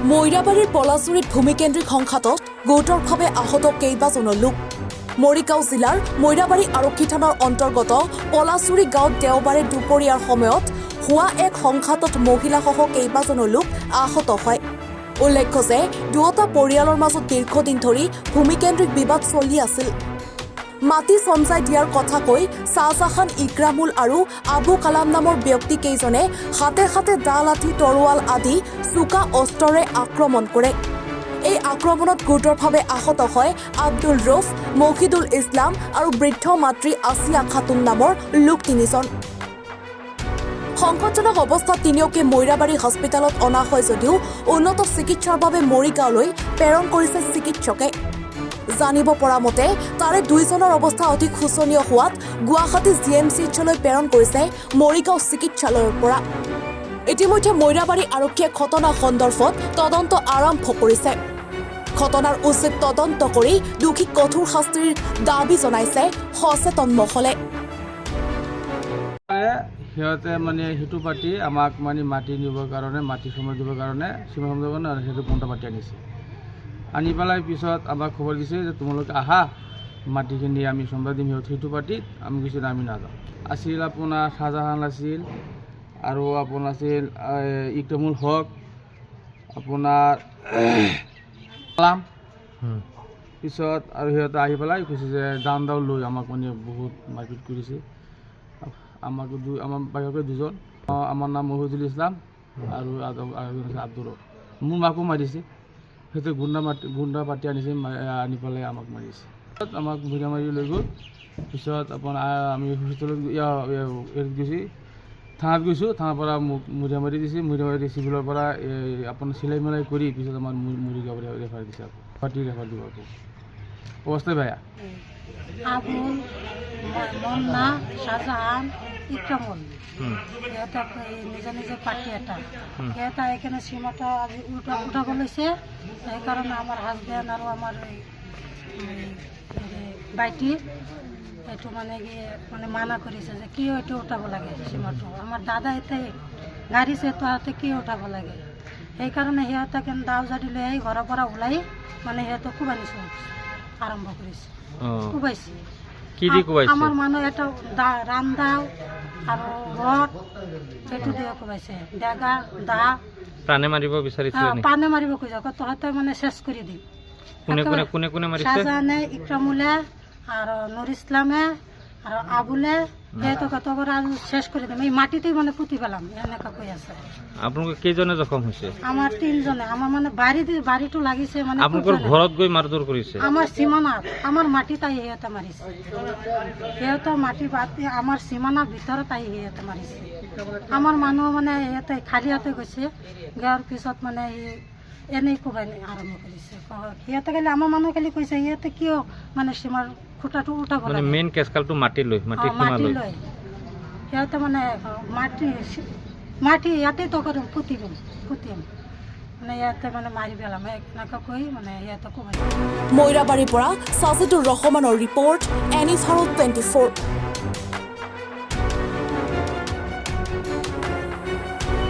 মৈৰাবাৰীৰ পলাচুৰীত ভূমিকেন্দ্ৰিক সংঘাতত গুৰুতৰভাৱে আহত কেইবাজনো লোক। মৰিগাঁও জিলাৰ মৈৰাবাৰী আৰক্ষী থানাৰ অন্তৰ্গত পলাচুৰী গাঁৱত দেওবাৰে দুপৰীয়াৰ সময়ত হোৱা এক সংঘাতত মহিলাসহ কেইবাজনো লোক আহত হয়। উল্লেখ্য যে দুয়োটা পৰিয়ালৰ মাজত দীৰ্ঘদিন ধৰি ভূমিকেন্দ্ৰিক বিবাদ চলি আছিল। মাটি চমজাই দিয়াৰ কথা কৈ শ্বাহজাহান ইকৰামুল আৰু আবু কালাম নামৰ ব্যক্তি কেইজনে হাতে হাতে দা লাঠি তৰোৱাল আদি চোকা অস্ত্ৰৰে আক্ৰমণ কৰে। এই আক্ৰমণত গুৰুতৰভাৱে আহত হয় আব্দুল ৰৌফ, মহিদুল ইছলাম আৰু বৃদ্ধ মাতৃ আসিয়া খাতুন নামৰ লোক তিনিজন। সংকটজনক অৱস্থাত তিনিওকে মৈৰাবাৰী হস্পিটেলত অনা হয় যদিও উন্নত চিকিৎসাৰ বাবে মৰিগাঁৱলৈ প্ৰেৰণ কৰিছে চিকিৎসকে। জানিব পৰা মতে তাৰে দুইজনৰ অৱস্থা অধিক শোচনীয় হোৱাত গুৱাহাটী GMCHলৈ প্ৰেৰণ কৰিছে মৰিগাঁও চিকিৎসালয়ৰ পৰা। ইতিমধ্যে মৈৰাবাৰী আৰক্ষীয়ে ঘটনা সন্দৰ্ভত তদন্ত আৰম্ভ কৰিছে। ঘটনাৰ উচিত তদন্ত কৰি দোষীক কঠোৰ শাস্তিৰ দাবী জনাইছে সচেতন মহলে। সিহঁতে মানে সেইটো পাতি আমাক মানে মাটি নিবৰ কাৰণে মাটি সময় দিবৰ কাৰণে সীমা সময় কাৰণে সেইটো পন্থা পাতি আনিছে। আনি পেলাই পিছত আমাক খবৰ দিছে যে তোমালোকে আহা মাটিখিনি আমি চম্ভাই দিম। সিহঁত সেইটো পাতিত আমি কৈছোঁ আমি নাযাওঁ। আছিল আপোনাৰ শ্বাহজাহান আছিল আৰু আপোনাৰ আছিল ইকৰামুল হক, আপোনাৰ কালাম। পিছত আৰু সিহঁতে আহি পেলাই কৈছে যে দাম দাও লৈ আমাক মানে বহুত মাৰপিট কৰিছে। আমাক আমাৰ বাহিৰকে দুজন, আমাৰ নাম মহিদুল ইছলাম আৰু আব্দুল ৰৌফ। মোৰ মাকো মাৰিছে। সেইটো গুণ্ডা পাতি আনিছে, আনি পেলাই আমাক মাৰিছে। আমাক মৈৰাবাৰী লৈ গ'ল। পিছত আপোনাৰ আমি হস্পিটেলত গৈছোঁ, থানাত গৈছোঁ। থানাৰ পৰা মোক মৈৰাবাৰী দিছে। মৈৰাবাৰী চিভিলৰ পৰা আপোনাৰ চিলাই মিলাই কৰি পিছত আমাৰ মৰিগাঁও ৰেফাৰ দিছে। আকৌ গুৱাহাটী ৰেফাৰ দিব। আকৌ অৱস্থা বেয়া। আবুল, মন্না, শ্বাহজাহান, ইকৰামুল সিহঁতক নিজে নিজে পাৰ্টি এটা সিহঁতে এইকাৰণে চিমটা আজি উঠাব লৈছে। সেইকাৰণে আমাৰ হাজবেণ্ড আৰু আমাৰ ভাইটি এইটো মানে কি মানে মানা কৰিছে যে কিয় এইটো উঠাব লাগে চিমটো। আমাৰ দাদা এতিয়া গাড়ীছে তহঁতে কিয় উঠাব লাগে। সেইকাৰণে সিহঁতে কিন্তু দাও জাৰি লৈ আহি ঘৰৰ পৰা ওলাই মানে সিহঁতক কোবানিছে আৰম্ভ কৰিছে। কোবাইছে আমাৰ মানুহ এটা ৰামদাও আৰু ৰড সেইটো দিয়ে কোবাইছে। ডেগা দা প্ৰাণে মাৰিব বিচাৰিছে। প্ৰাণে মাৰিব খুজিছে। তহঁতে মানে চেছ কৰি দিম। শ্বাহজাহানে, ইকৰামুলে আৰু নুৰ ইছলামে আৰু আবুলে সিহঁতক আৰু চেছ কৰি দিম। এই মাটিতেই মানে পুতি পেলাম এনেকুৱা কৈ আছে। আপোনালোকে কেইজনে জখম হৈছে? আমাৰ তিনিজনে। আমাৰ মানে বাৰীটো লাগিছে মানে আপোনালোকৰ ঘৰত গৈ মাৰধৰ কৰিছে? আমাৰ সীমানাত আমাৰ মাটিত আহি সিহঁতে মাৰিছে। সিহঁতৰ মাটি বাতি আমাৰ সীমানাৰ ভিতৰত আহি সিহঁতে মাৰিছে। আমাৰ মানুহ মানে সিহঁতে খালী হাতে গৈছে। যোৱাৰ পিছত মানে এনেই কোবাই আৰম্ভ কৰিছে। সিহঁতে খালি আমাৰ মানুহ খালি কৈছে সিহঁতে কিয় মানে সীমাৰ খুঁটাটো উঠাব লাগে। মেইন কেছকালটো মাটি লৈ সিহঁতে মানে মাটি ইয়াতে তো কৰিম পুতিম মানে ইয়াতে মানে মাৰি পেলাম এনেকৈ কৈ মানে সিহঁতে কোবাই। মৈৰাবাৰীৰ পৰা ছাজিদুৰ ৰহমানৰ ৰিপৰ্ট, NEws 24।